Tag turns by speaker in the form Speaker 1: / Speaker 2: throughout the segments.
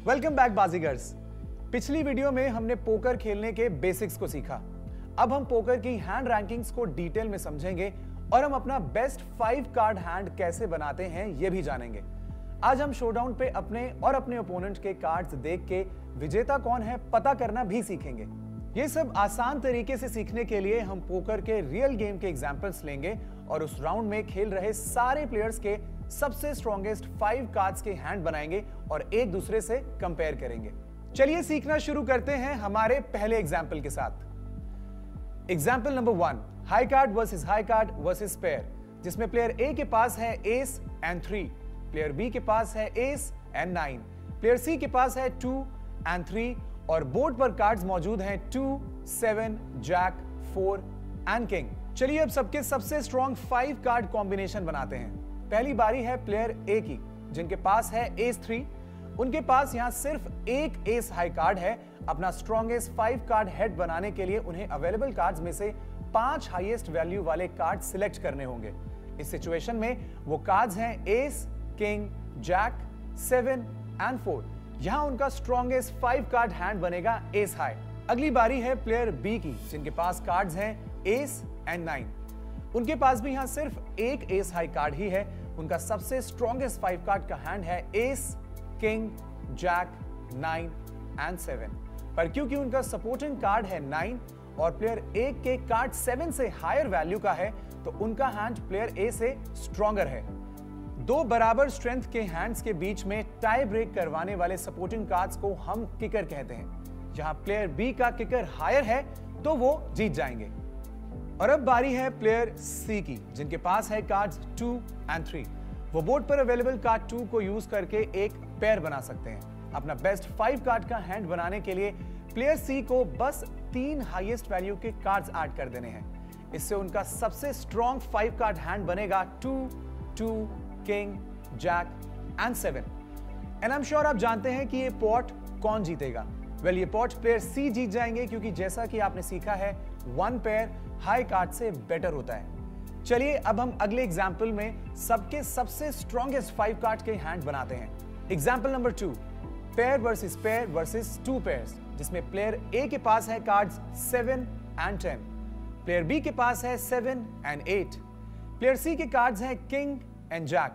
Speaker 1: Welcome back बाजीगर्स। पिछली video में हमने पोकर खेलने के बेसिक्स को सीखा। अब हम पोकर की हैंड रैंकिंग्स को डिटेल में समझेंगे और हम अपना बेस्ट 5 कार्ड हैंड कैसे बनाते हैं यह भी जानेंगे। आज हम शोडाउन पे अपने और अपने ओपोनेंट के कार्ड्स देख के विजेता कौन है पता करना भी सीखेंगे। ये सब आसान तरीके से सीखने के लिए हम पोकर के रियल गेम के एग्जांपल्स लेंगे और उस राउंड में खेल रहे सारे प्लेयर्स के सबसे स्ट्रॉन्गेस्ट 5 कार्ड्स के हैंड बनाएंगे और एक दूसरे से कंपेयर करेंगे। चलिए सीखना शुरू करते हैं हमारे पहले एग्जांपल के साथ। Example number 1, high card versus pair, जिसमें प्लेयर ए के पास है एस एंड 3, प्लेयर बी के पास है एस एंड 9, प्लेयर सी के पास है 2 एंड 3 और बोर्ड पर कार्ड्स मौजूद हैं 2, 7, जैक, 4 एंड किंग। चलिए अब सबके सबसे स्ट्रॉन्ग 5 कार्ड कॉम्बिनेशन बनाते हैं। पहली बारी है प्लेयर ए की, जिनके पास है एस 3। उनके पास यहां सिर्फ एक एस हाई कार्ड है। अपना स्ट्रॉन्गेस्ट 5 कार्ड हेड बनाने के लिए उन्हें अवेलेबल कार्ड्स में से 5 हाईएस्ट वैल्यू वाले कार्ड सिलेक्ट करने होंगे। इस सिचुएशन में वो कार्ड्स हैं एस, किंग, जैक, 7 एंड 4। यहां उनका स्ट्रॉन्गेस्ट 5 कार्ड हैंड बनेगा एस हाई। अगली बारी है प्लेयर बी की, जिनके पास कार्ड्स हैं एस एंड 9। उनके पास भी यहां सिर्फ एक एस हाई कार्ड ही है। उनका सबसे स्ट्रॉन्गेस्ट 5 कार्ड का हैंड है एस, किंग, जैक, 9 एंड 7। पर क्योंकि उनका सपोर्टिंग कार्ड है 9 और प्लेयर ए के कार्ड 7 से हायर वैल्यू का है, तो उनका हैंड प्लेयर ए से स्ट्रॉन्गर है। दो बराबर स्ट्रेंथ के हैंड्स के बीच में टाई ब्रेक करवाने वाले सपोर्टिंग कार्ड्स को हम किकर कहते हैं। जहां प्लेयर बी का किकर हायर है तो वो जीत जाएंगे। और अब बारी है प्लेयर सी की, जिनके पास है कार्ड्स 2 एंड 3। वो बोर्ड पर अवेलेबल कार्ड 2 को यूज करके एक पेयर बना सकते हैं। अपना बेस्ट 5 कार्ड का हैंड बनाने के लिए प्लेयर सी को बस 3 हाईएस्ट वैल्यू के कार्ड्स ऐड कर देने हैं। इससे उनका सबसे स्ट्रॉन्ग 5 कार्ड हैंड बनेगा 2, 2, king, jack and 7। And I am sure आप जानते हैं कि ये पॉट कौन जीतेगा। वेल, ये पॉट प्लेयर सी जीत जाएंगे, क्योंकि जैसा कि आपने सीखा है 1 पेयर हाई कार्ड से बेटर होता है। चलिए अब हम अगले एग्जाम्पल में सबके सबसे स्ट्रॉन्गेस्ट 5 कार्ड के हैंड बनाते हैं। Example number 2, pair versus 2 pairs, जिसमें प्लेयर ए के पास है कार्ड्स 7 एंड 10, प्लेयर बी के पास है 7 एंड 8, प्लेयर सी के कार्ड्स हैं king and jack,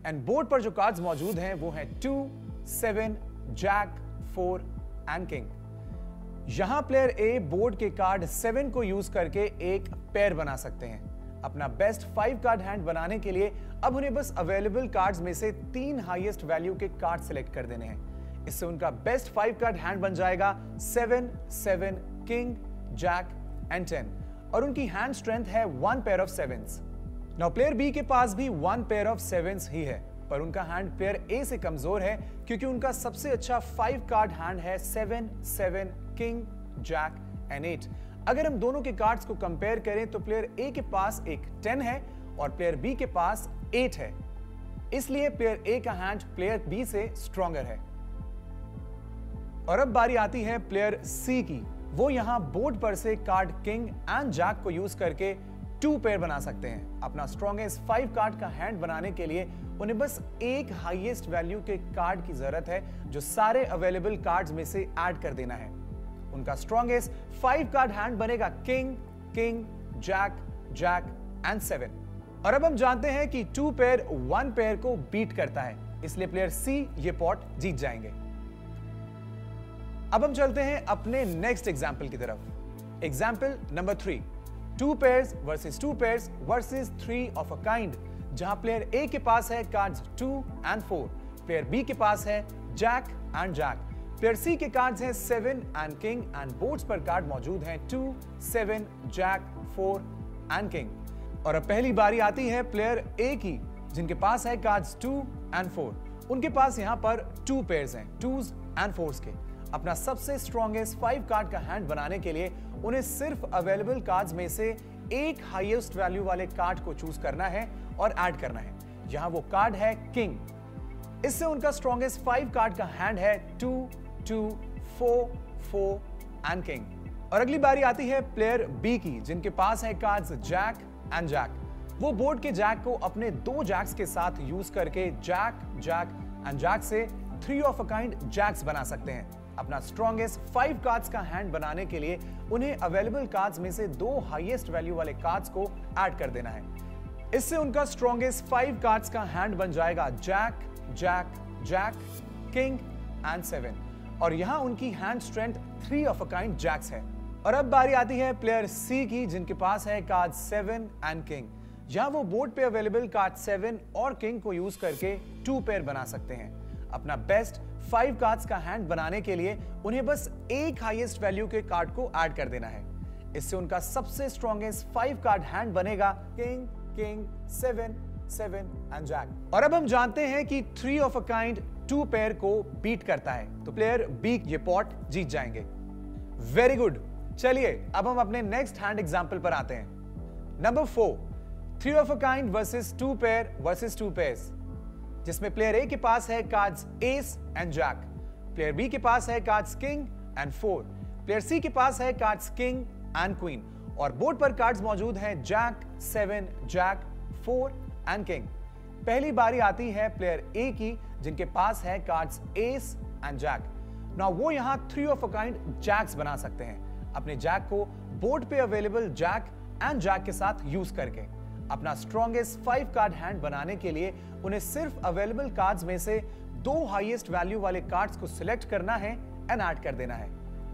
Speaker 1: and board पर जो कार्ड्स मौजूद हैं वो हैं 2, 7, जैक, 4 एंड किंग। यहां प्लेयर ए बोर्ड के कार्ड 7 को यूज करके एक पेयर बना सकते हैं। अपना बेस्ट 5 कार्ड हैंड बनाने के लिए अब उन्हें बस अवेलेबल कार्ड्स में से 3 हाईएस्ट वैल्यू के कार्ड सिलेक्ट कर देने हैं। इससे उनका बेस्ट 5 कार्ड हैंड बन जाएगा 7, 7, किंग, जैक एंड 10 और उनकी हैंड स्ट्रेंथ है 1 pair of 7s। Now player B के पास भी 1 पेयर ऑफ 7s ही है, पर उनका हैंड प्लेयर ए से कमजोर है, क्योंकि उनका सबसे अच्छा 5 कार्ड हैंड है 7, 7, किंग, जैक एंड 8। अगर हम दोनों के कार्ड्स को कंपेयर करें तो प्लेयर ए के पास एक 10 है और प्लेयर बी के पास 8 है। इसलिए प्लेयर ए का हैंड प्लेयर बी से स्ट्रॉन्गर है। और अब बारी आती है प्लेयर सी की। वो यहां बोर्ड पर से कार्ड किंग एंड जैक को यूज करके 2 पेयर बना सकते हैं। अपना स्ट्रॉन्गेस्ट 5 कार्ड का हैंड बनाने के लिए उन्हें बस एक हाईएस्ट वैल्यू के कार्ड की जरूरत है, जो सारे अवेलेबल कार्ड्स में से ऐड कर देना है। उनका स्ट्रॉन्गेस्ट 5 कार्ड हैंड बनेगा king, king, jack, jack and 7। और अब हम जानते हैं कि 2 पेयर 1 पेयर को बीट करता है, इसलिए प्लेयर सी ये पॉट जीत जाएंगे। अब हम चलते हैं अपने नेक्स्ट एग्जाम्पल की तरफ। Example number 3, 2 pairs versus 3 of a kind, जहां प्लेयर ए के पास है कार्ड्स 2 एंड 4, प्लेयर बी के पास है Jack and jack, player C के कार्ड्स हैं 7 एंड किंग एंड बोर्ड्स पर कार्ड मौजूद हैं 2, 7, जैक, 4 एंड किंग। और अब पहली बारी आती है प्लेयर ए की, जिनके पास है कार्ड्स 2 एंड 4। उनके पास यहां पर 2 पेयर्स हैं 2s एंड 4s के। अपना सबसे स्ट्रॉन्गेस्ट 5 कार्ड का हैंड बनाने के लिए उन्हें सिर्फ अवेलेबल कार्ड्स में से एक हाईएस्ट वैल्यू वाले कार्ड को चूज करना है और ऐड करना है। यहां वो कार्ड है किंग। इससे उनका स्ट्रॉन्गेस्ट 5 कार्ड का हैंड है 2, 2, 4, 4 एंड किंग। और अगली बारी आती है प्लेयर बी की, जिनके पास है कार्ड्स जैक एंड जैक। वो बोर्ड के जैक को अपने 2 जैक्स के साथ यूज करके जैक, जैक एंड जैक से 3 ऑफ अ काइंड जैक्स बना सकते हैं। अपना स्ट्रॉन्गेस्ट 5 कार्ड्स का हैंड बनाने के लिए उन्हें अवेलेबल कार्ड्स में से 2 हाईएस्ट वैल्यू वाले कार्ड्स को ऐड कर देना है। इससे उनका स्ट्रॉन्गेस्ट 5 कार्ड्स का हैंड बन जाएगा jack, jack, jack, king and 7। और यहां उनकी hand strength 3 of a kind jacks है। और अब बारी आती है प्लेयर सी की, जिनके पास है कार्ड 7 एंड किंग। जहां वो बोर्ड पे अवेलेबल कार्ड 7 और किंग को यूज करके 2 पेयर बना सकते हैं। अपना बेस्ट 5 कार्ड्स का हैंड बनाने के लिए उन्हें बस एक हाईएस्ट वैल्यू के कार्ड को ऐड कर देना है। इससे उनका सबसे स्ट्रॉन्गेस्ट 5 कार्ड हैंड बनेगा किंग, किंग, 7, 7 एंड जैक। और अब हम जानते हैं कि 3 ऑफ अ काइंड 2 पेयर को बीट करता है, तो प्लेयर बी ये पॉट जीत जाएंगे। Very good. चलिए अब हम अपने नेक्स्ट हैंड एग्जांपल पर आते हैं। Number 4, 3 of a kind versus 2 pair versus 2 pairs, जिसमें प्लेयर ए के पास है cards ace and jack, player B के पास है cards king and 4, player C के पास है कार्ड्स किंग एंड क्वीन, और बोर्ड पर कार्ड्स मौजूद हैं जैक, 7, जैक, 4 एंड किंग। पहली बारी आती है प्लेयर ए की, जिनके पास है cards ace and jack. Now वो यहां 3 ऑफ अ काइंड जैक्स बना सकते हैं, अपने जैक को बोर्ड पे अवेलेबल जैक एंड जैक के साथ यूज करके। अपना स्ट्रॉन्गेस्ट 5 कार्ड हैंड बनाने के लिए उन्हें सिर्फ अवेलेबल कार्ड्स में से 2 हाईएस्ट वैल्यू वाले कार्ड्स को सिलेक्ट करना है एंड ऐड कर देना है।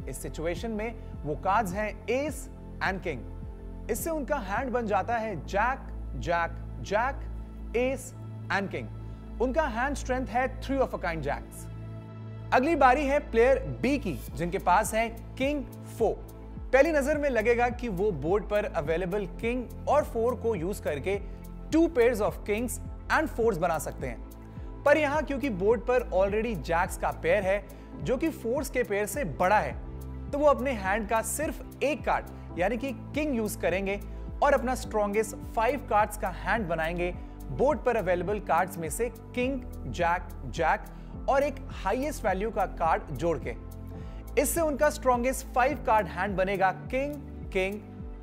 Speaker 1: इस सिचुएशन में वो कार्ड्स हैं एस एंड किंग। इससे उनका हैंड बन जाता है jack, jack, jack, ace and king. उनका हैंड स्ट्रेंथ है 3 ऑफ अ काइंड जैक्स। अगली बारी है प्लेयर बी की, जिनके पास है किंग 4। पहली नजर में लगेगा कि वो बोर्ड पर अवेलेबल किंग और 4 को यूज करके 2 pairs of Kings and 4s बना सकते हैं। पर यहां क्योंकि बोर्ड पर ऑलरेडी जैक्स का पेयर है जो कि 4s के पेयर से बड़ा है, तो वो अपने हैंड का सिर्फ एक कार्ड यानी कि किंग यूज करेंगे और अपना स्ट्रॉन्गेस्ट 5 कार्ड्स का हैंड बनाएंगे बोर्ड पर अवेलेबल कार्ड्स में से किंग, जैक, जैक और एक हाईएस्ट वैल्यू का कार्ड जोड़ के। इससे उनका स्ट्रॉन्गेस्ट 5 कार्ड हैंड बनेगा king, king,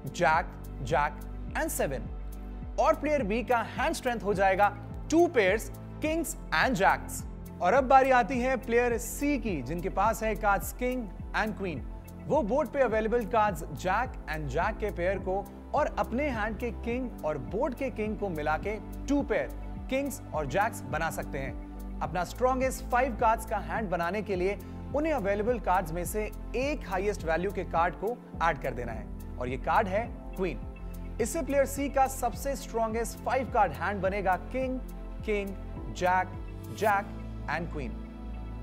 Speaker 1: jack, jack and 7। और प्लेयर बी का हैंड स्ट्रेंथ हो जाएगा 2 पेयर्स किंग्स एंड जैक्स। और अब बारी आती है प्लेयर सी की, जिनके पास है कार्ड्स किंग एंड क्वीन। वो बोर्ड पे available cards jack and jack के पेयर को और अपने हैंड के किंग और बोर्ड के किंग को मिला के 2 पेयर किंग्स और जैक्स बना सकते हैं। अपना स्ट्रॉन्गेस्ट 5 कार्ड्स का हैंड बनाने के लिए उन्हें अवेलेबल कार्ड्स में से एक हाईएस्ट वैल्यू के कार्ड को ऐड कर देना है, और ये कार्ड है क्वीन। इससे प्लेयर सी का सबसे स्ट्रॉन्गेस्ट 5 कार्ड हैंड बनेगा king, king, jack, jack and queen.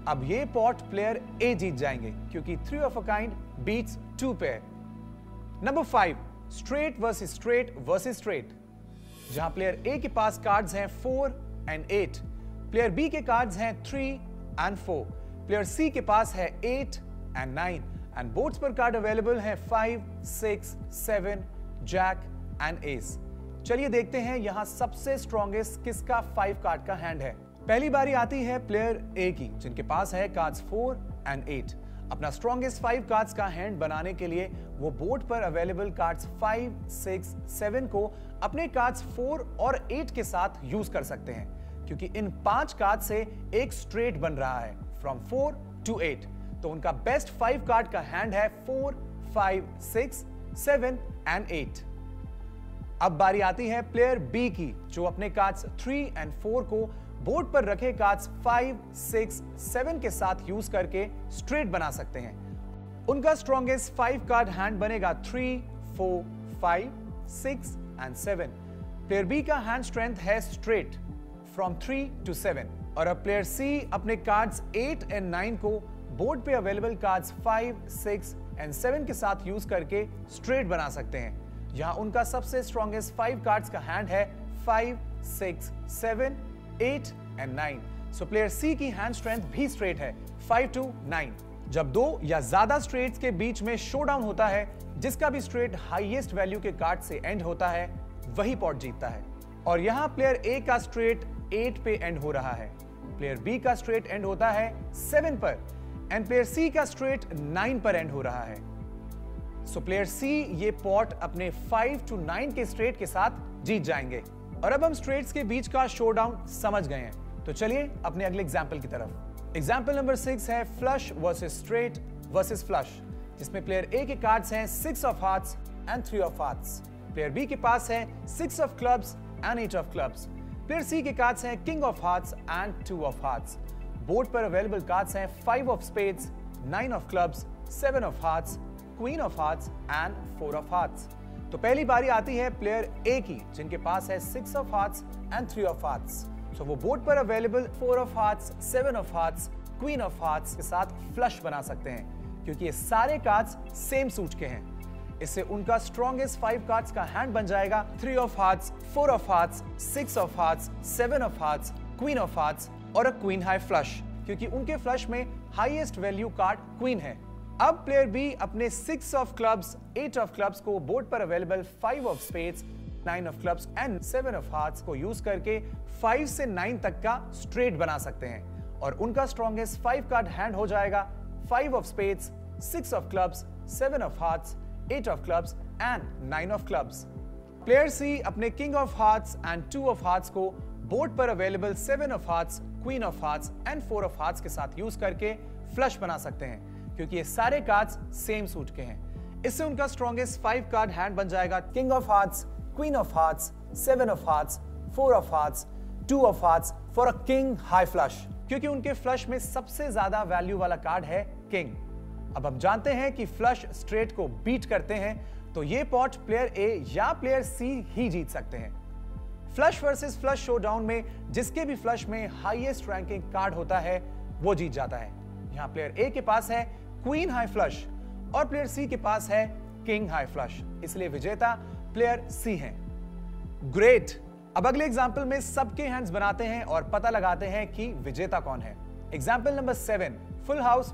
Speaker 1: अब ये पॉट प्लेयर ए जीत जाएंगे क्योंकि 3 of a kind beats 2 pair. Number 5, straight versus straight versus straight, जहां प्लेयर ए के पास कार्ड्स हैं 4 एंड 8, प्लेयर बी के कार्ड्स हैं 3 एंड 4, प्लेयर सी के पास है 8 एंड 9 एंड बोर्ड्स पर कार्ड अवेलेबल है 5, 6, 7, जैक एंड एस। चलिए देखते हैं यहां सबसे स्ट्रॉन्गेस्ट किसका 5 कार्ड का हैंड है। पहली बारी आती है प्लेयर ए की, जिनके पास है कार्ड्स 4 एंड 8। अपना स्ट्रॉन्गेस्ट 5 कार्ड्स का हैंड बनाने के लिए वो बोर्ड पर अवेलेबल कार्ड्स 5, 6, 7 को अपने कार्ड्स 4 और 8 के साथ यूज कर सकते हैं, क्योंकि इन 5 कार्ड से एक स्ट्रेट बन रहा है फ्रॉम 4 to 8। तो उनका बेस्ट 5 कार्ड का हैंड है 4, 5, 6, 7 एंड 8। अब बारी आती है प्लेयर बी की, जो अपने कार्ड्स 3 एंड 4 को बोर्ड पर रखे कार्ड्स 5, 6, 7 के साथ यूज करके स्ट्रेट बना सकते हैं। उनका स्ट्रॉन्गेस्ट 5 कार्ड हैंड बनेगा 3, 4, 5, 6 एंड 7। प्लेयर बी का हैंड स्ट्रेंथ है स्ट्रेट फ्रॉम 3 to 7। और अब प्लेयर सी अपने कार्ड्स 8 एंड 9 को बोर्ड पे अवेलेबल कार्ड्स 5, 6 एंड 7 के साथ यूज करके स्ट्रेट बना सकते हैं। यहां उनका सबसे स्ट्रॉन्गेस्ट 5 कार्ड्स का हैंड है 5, 6, 7, 8 एंड 9। सो प्लेयर सी की हैंड स्ट्रेंथ भी स्ट्रेट है 5 to 9। जब 2 या ज्यादा स्ट्रेट्स के बीच में शोडाउन होता है, जिसका भी स्ट्रेट हाईएस्ट वैल्यू के कार्ड से एंड होता है, वही पॉट जीतता है। और यहां प्लेयर ए का स्ट्रेट 8 पे एंड हो रहा है, प्लेयर बी का स्ट्रेट एंड होता है 7 पर एंड प्लेयर सी का स्ट्रेट 9 पर एंड हो रहा है। सो प्लेयर सी ये पॉट अपने 5 to 9 के स्ट्रेट के साथ जीत जाएंगे। और अब हम स्ट्रेट्स के बीच का शोडाउन समझ गए हैं, तो चलिए अपने अगले एग्जाम्पल की तरफ। एग्जाम्पल नंबर 6 है flush versus straight versus flush, जिसमें प्लेयर ए के कार्ड्स हैं 6 of hearts and 3 of hearts. Player B के पास है 6 of clubs and 8 of clubs. Player C के कार्ड्स हैं king of hearts and 2 of hearts. Board पर अवेलेबल कार्ड्स हैं 5 of spades, 9 of clubs, 7 of hearts, queen of hearts and 4 of hearts. तो पहली बारी आती है प्लेयर ए की, जिनके पास है 6 of hearts and 3 of hearts. So वो बोर्ड पर available 4 of hearts, 7 of hearts, queen of hearts के साथ फ्लश बना सकते हैं, क्योंकि ये सारे कार्ड्स सेम सूट के हैं। इससे उनका स्ट्रॉन्गेस्ट 5 कार्ड्स का हैंड बन जाएगा 3 of hearts, 4 of hearts, 6 of hearts, 7 of hearts, queen of hearts और अ क्वीन हाई फ्लश, क्योंकि उनके फ्लश में हाईएस्ट वैल्यू कार्ड क्वीन है। अब प्लेयर बी अपने 6 ऑफ क्लब्स, 8 ऑफ क्लब्स को बोर्ड पर available 5 of spades, 9 of clubs and 7 of hearts को यूज करके 5 से 9 तक का स्ट्रेट बना सकते हैं और उनका स्ट्रॉन्गेस्ट 5 कार्ड हैंड हो जाएगा 5 of spades, 6 of clubs, 7 of hearts, 8 of clubs and 9 of clubs. Player C अपने king of hearts and 2 of hearts को बोर्ड पर available 7 of hearts, queen of hearts and 4 of hearts के साथ use करके flush बना सकते हैं, क्योंकि ये सारे कार्ड्स सेम सूट के हैं। इससे उनका स्ट्रॉन्गेस्ट 5 कार्ड हैंड बन जाएगा king of hearts, queen of hearts, 7 of hearts, 4 of hearts, 2 of hearts for a king high flush, क्योंकि उनके फ्लश में सबसे ज्यादा वैल्यू वाला कार्ड है किंग। अब हम जानते हैं कि फ्लश स्ट्रेट को बीट करते हैं, तो ये पॉट प्लेयर ए या प्लेयर सी ही जीत सकते हैं। फ्लश वर्सेस फ्लश शोडाउन में जिसके भी फ्लश में हाईएस्ट रैंकिंग कार्ड होता है वो जीत जाता है। यहां प्लेयर ए के पास है क्वीन हाई फ्लश और प्लेयर सी के पास है किंग हाई फ्लश, इसलिए विजेता प्लेयर सी है। ग्रेट। अब अगले एग्जांपल में सबके हैंड्स बनाते हैं और पता लगाते हैं कि विजेता कौन है। Example number 7, full house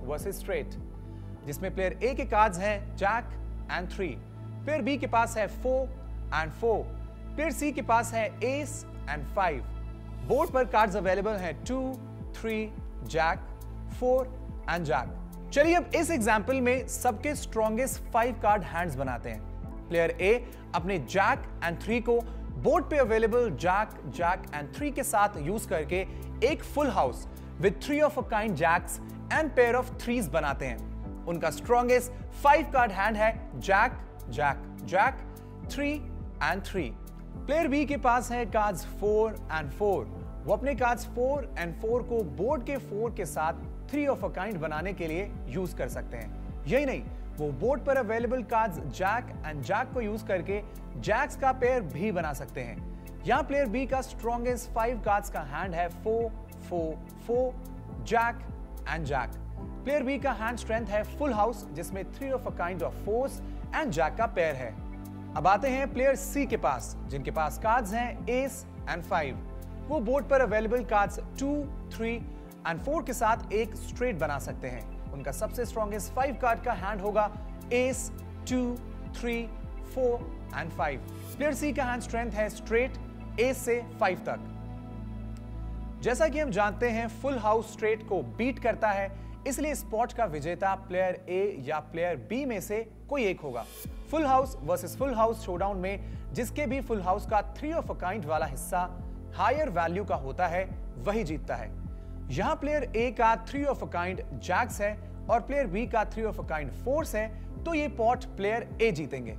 Speaker 1: versus straight, जिसमें प्लेयर ए के कार्ड्स हैं जैक एंड 3। प्लेयर बी के पास है 4 एंड 4। प्लेयर सी के पास है एस एंड 5। बोर्ड पर कार्ड्स अवेलेबल हैं 2, 3, जैक, 4 एंड जैक। चलिए अब इस एग्जांपल में सबके स्ट्रॉन्गेस्ट 5 कार्ड हैंड्स बनाते हैं। प्लेयर ए अपने जैक एंड 3 को बोर्ड पे अवेलेबल जैक, जैक एंड 3 के साथ यूज करके एक full house with 3 of a kind jacks and pair of 3s बनाते हैं। उनका स्ट्रॉन्गेस्ट 5 कार्ड हैंड है jack, jack, jack, 3 and 3। Player B के पास है कार्ड्स 4 एंड 4। वो अपने कार्ड्स 4 एंड 4 को बोर्ड के 4 के साथ 3 ऑफ अ काइंड बनाने के लिए यूज कर सकते हैं। यही नहीं, वो बोर्ड पर available cards jack and jack को यूज करके जैक्स का पेयर भी बना सकते हैं। यहां प्लेयर बी का स्ट्रॉन्गेस्ट 5 कार्ड्स का हैंड है 4, 4, 4, jack and jack. Player B का हैंड स्ट्रेंथ है फुल हाउस, जिसमें 3 of a kind of 4s and jack का पेयर है। अब आते हैं प्लेयर सी के पास, जिनके पास कार्ड्स हैं एस एंड 5। वो बोर्ड पर अवेलेबल कार्ड्स 2, 3 एंड 4 के साथ एक स्ट्रेट बना सकते हैं। उनका सबसे स्ट्रॉन्गेस्ट 5 कार्ड का हैंड होगा एस, 2, 3, 4 एंड 5। प्लेयर सी का हैंड स्ट्रेंथ है स्ट्रेट एस से 5 तक। जैसा कि हम जानते हैं फुल हाउस स्ट्रेट को बीट करता है, इसलिए स्पॉट का विजेता प्लेयर ए या प्लेयर बी में से कोई एक होगा। Full house versus full house showdown में जिसके भी फुल हाउस का 3 ऑफ अ काइंड वाला हिस्सा हायर वैल्यू का होता है वही जीतता है। यहां प्लेयर ए का 3 ऑफ अ काइंड जैक्स है और प्लेयर बी का 3 ऑफ अ काइंड 4s है, तो ये पॉट प्लेयर ए जीतेंगे।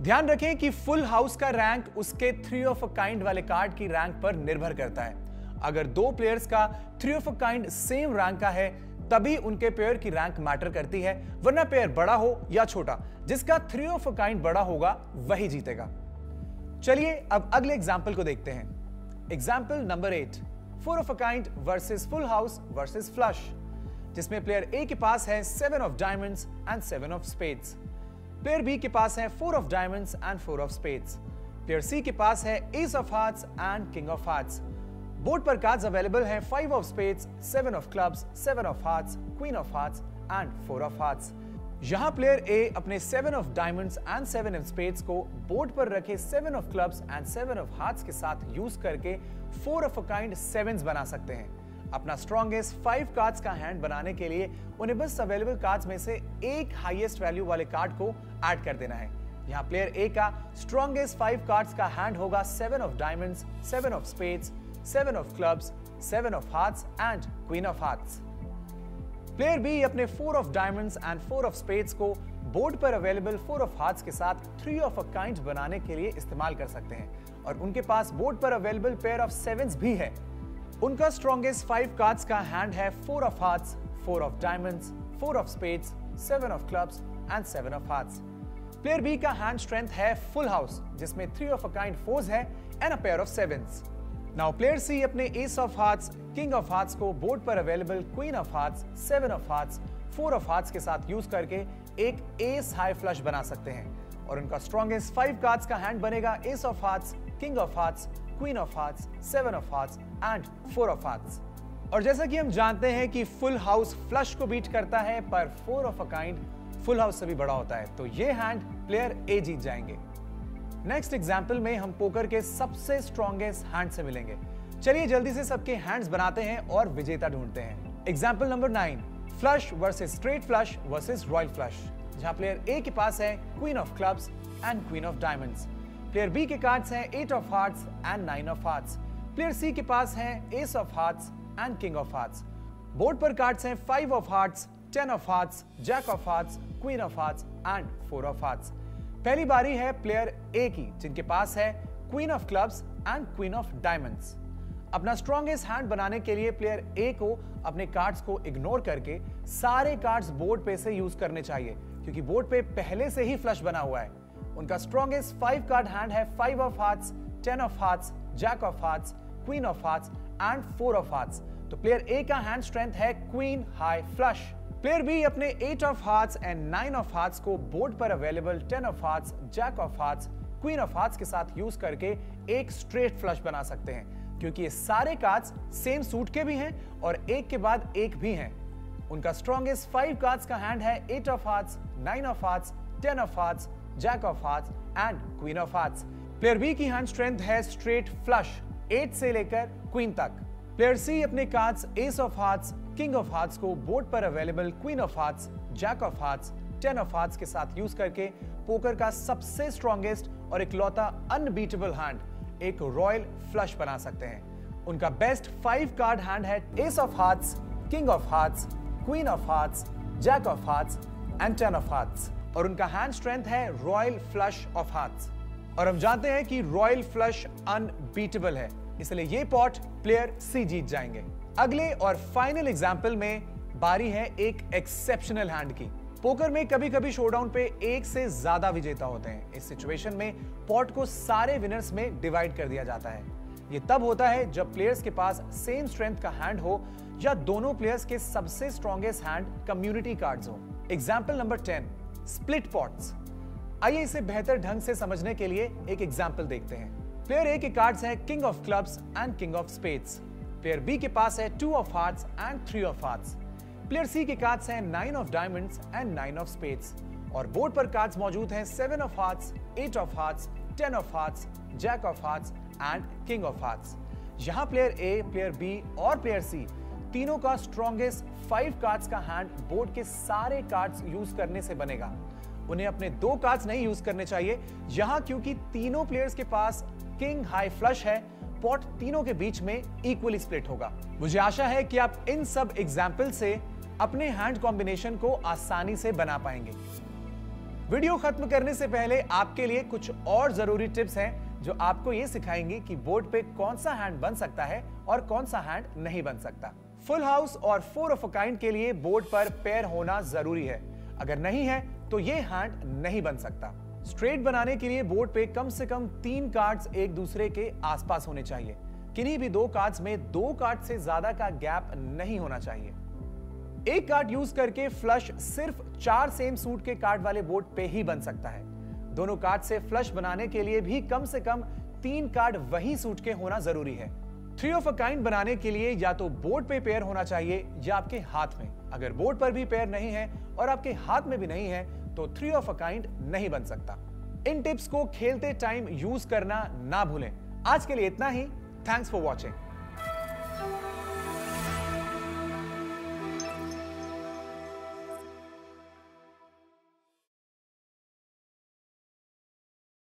Speaker 1: ध्यान रखें कि फुल हाउस का रैंक उसके 3 ऑफ अ काइंड वाले कार्ड की रैंक पर निर्भर करता है। अगर दो प्लेयर्स का 3 of a kind same rank का है तभी उनके पेयर की रैंक मैटर करती है, वरना पेयर बड़ा हो या छोटा, जिसका 3 ऑफ अ काइंड बड़ा होगा वही जीतेगा। चलिए अब अगले एग्जाम्पल को देखते हैं। Example number 8, 4 of a kind versus full house versus flush, जिसमें प्लेयर ए के पास है 7 of diamonds and 7 of spades. Player B के पास है 4 of diamonds and 4 of spades. Player C के पास है ace of hearts and king of hearts. Board पर कार्ड्स अवेलेबल हैं 5 of spades, 7 of clubs, 7 of hearts, queen of hearts and 4 of hearts. यहां player ए अपने 7 of diamonds and 7 of spades को board पर रखे 7 of clubs and 7 of hearts के साथ use करके 4 ऑफ अ काइंड 7s बना सकते हैं। अपना स्ट्रॉन्गेस्ट 5 कार्ड्स का हैंड बनाने के लिए उन्हें बस अवेलेबल कार्ड्स में से एक हाईएस्ट वैल्यू वाले कार्ड को ऐड कर देना है। यहां प्लेयर ए का स्ट्रॉन्गेस्ट 5 कार्ड्स का हैंड होगा 7 of diamonds, 7 of spades, 7 of clubs, 7 of hearts and queen of hearts. Player B अपने 4 of diamonds and 4 of spades को बोर्ड पर अवेलेबल 4 ऑफ हार्ट्स के साथ 3 ऑफ अ काइंड बनाने के लिए इस्तेमाल कर सकते हैं, और उनके पास बोर्ड पर अवेलेबल पेयर ऑफ 7s भी है। उनका स्ट्रॉन्गेस्ट 5 कार्ड्स का हैंड है 4 of hearts, 4 of diamonds, 4 of spades, 7 of clubs and 7 of hearts. Player B का हैंड स्ट्रेंथ है फुल हाउस, जिसमें 3 ऑफ अ काइंड 4s है and a pair of 7s। Now player C अपने ace of hearts, king of hearts को board पर available queen of hearts, 7 of hearts, 4 of hearts के साथ use करके एक एस हाई फ्लश बना सकते हैं, और उनका स्ट्रॉन्गेस्ट 5 कार्ड्स का हैंड बनेगा S of hearts, king of hearts, queen of hearts, 7 of hearts and 4 of hearts. और जैसा कि हम जानते हैं कि फुल हाउस फ्लश को बीट करता है, पर 4 of a kind full house से भी बड़ा होता है, तो ये हैंड प्लेयर ए जीत जाएंगे। नेक्स्ट एग्जाम्पल में हम पोकर के सबसे स्ट्रॉन्गेस्ट हैंड से मिलेंगे। चलिए जल्दी से सबके हैंड्स बनाते हैं और विजेता ढूंढते हैं। Example number 9, flush versus straight flush versus royal flush, जहां प्लेयर ए के पास है queen of clubs and queen of diamonds. Player B के कार्ड्स हैं 8 of hearts and 9 of hearts. Player C के पास है ace of hearts and king of hearts. Board पर कार्ड्स हैं 5 of hearts, 10 of hearts, jack of hearts, queen of hearts and 4 of hearts. पहली बारी है प्लेयर ए की, जिनके पास है queen of clubs and queen of diamonds. अपना स्ट्रॉन्गेस्ट हैंड बनाने के लिए प्लेयर ए को अपने कार्ड्स को इग्नोर करके सारे कार्ड्स बोर्ड पे से यूज करने चाहिए, क्योंकि बोर्ड पे पहले से ही फ्लश बना हुआ है। उनका स्ट्रॉन्गेस्ट 5 कार्ड हैंड है 5 of hearts, 10 of hearts, jack of hearts, queen of hearts and 4 of hearts. तो प्लेयर ए का हैंड स्ट्रेंथ है queen high flush. Player B अपने 8 of hearts and 9 of hearts को बोर्ड पर available 10 of hearts, jack of hearts, queen of hearts के साथ use करके एक स्ट्रेट फ्लश बना सकते हैं, क्योंकि ये सारे कार्ड्स सेम सूट के भी हैं और एक के बाद एक भी हैं। उनका स्ट्रॉन्गेस्ट 5 कार्ड्स का हैंड है 8 of hearts, 9 of hearts, 10 of hearts, jack of hearts and queen of hearts. Player B की हैंड स्ट्रेंथ है स्ट्रेट फ्लश 8 से लेकर क्वीन तक। प्लेयर सी अपने cards ace of hearts, king of hearts को board पर available queen of hearts, jack of hearts, 10 of hearts के साथ यूज करके पोकर का सबसे स्ट्रॉन्गेस्ट और इकलौता अनबीटेबल हैंड एक रॉयल फ्लश बना सकते हैं। उनका बेस्ट 5 कार्ड हैंड है ace of hearts, king of hearts, queen of hearts, jack of hearts and 10 of hearts, और उनका हैंड स्ट्रेंथ है रॉयल फ्लश ऑफ हार्ट्स। और हम जानते हैं कि रॉयल फ्लश अनबीटेबल है, इसलिए ये पॉट प्लेयर सी जीत जाएंगे। अगले और फाइनल एग्जाम्पल में बारी है एक एक्सेप्शनल हैंड की। पोकर में कभी कभी शोडाउन पे एक से ज्यादा विजेता होते हैं। इस सिचुएशन में पॉट को सारे विनर्स में डिवाइड कर दिया जाता है। ये तब होता है जब प्लेयर्स के पास सेम स्ट्रेंथ का हैंड हो या दोनों प्लेयर्स के सबसे स्ट्रॉन्गेस्ट हैंड कम्युनिटी कार्ड्स हो। Example number 10, split pots. आइए इसे बेहतर ढंग से समझने के लिए एक एग्जाम्पल देखते हैं। प्लेयर ए के कार्ड्स हैं king of clubs and king of spades. Player B के पास है 2 of hearts and 3 of hearts. Player C के कार्ड्स हैं 9 of diamonds and 9 of spades, और बोर्ड पर कार्ड्स मौजूद हैं 7 of hearts, 8 of hearts, 10 of hearts, jack of hearts and king of hearts. यहां प्लेयर ए, प्लेयर बी और player C तीनों का स्ट्रॉन्गेस्ट 5 कार्ड्स का हैंड बोर्ड के सारे कार्ड्स यूज करने से बनेगा। उन्हें अपने 2 कार्ड्स नहीं यूज करने चाहिए यहां, क्योंकि तीनों प्लेयर्स के पास किंग हाई फ्लश है। पॉट तीनों के बीच में इक्वली स्प्लिट होगा। मुझे आशा है कि आप इन सब एग्जाम्पल से अपने हैंड कॉम्बिनेशन को आसानी से बना पाएंगे। वीडियो खत्म करने से पहले आपके लिए कुछ और जरूरी टिप्स हैं जो आपको यह सिखाएंगे कि बोर्ड पे कौन सा हैंड बन सकता है और कौन सा हैंड नहीं बन सकता। फुल हाउस और 4 ऑफ अ काइंड के लिए बोर्ड पर पेयर होना जरूरी है। अगर नहीं है तो यह हैंड नहीं बन सकता। स्ट्रेट बनाने के लिए बोर्ड पे कम से कम 3 कार्ड्स एक दूसरे के आसपास होने चाहिए। किन्हीं भी 2 कार्ड्स में 2 कार्ड से ज्यादा का गैप नहीं होना चाहिए। एक कार्ड यूज करके फ्लश सिर्फ 4 सेम सूट के कार्ड वाले बोर्ड पे ही बन सकता है। दोनों कार्ड से फ्लश बनाने के लिए भी कम से कम 3 कार्ड वही सूट के होना जरूरी है। 3 ऑफ अ काइंड बनाने के लिए या तो बोर्ड पे पेयर होना चाहिए या आपके हाथ में। अगर बोर्ड पर भी पेयर नहीं है और आपके हाथ में भी नहीं है तो 3 ऑफ अ काइंड नहीं बन सकता। इन टिप्स को खेलते टाइम यूज करना ना भूलें। आज के लिए इतना ही। Thanks for watching.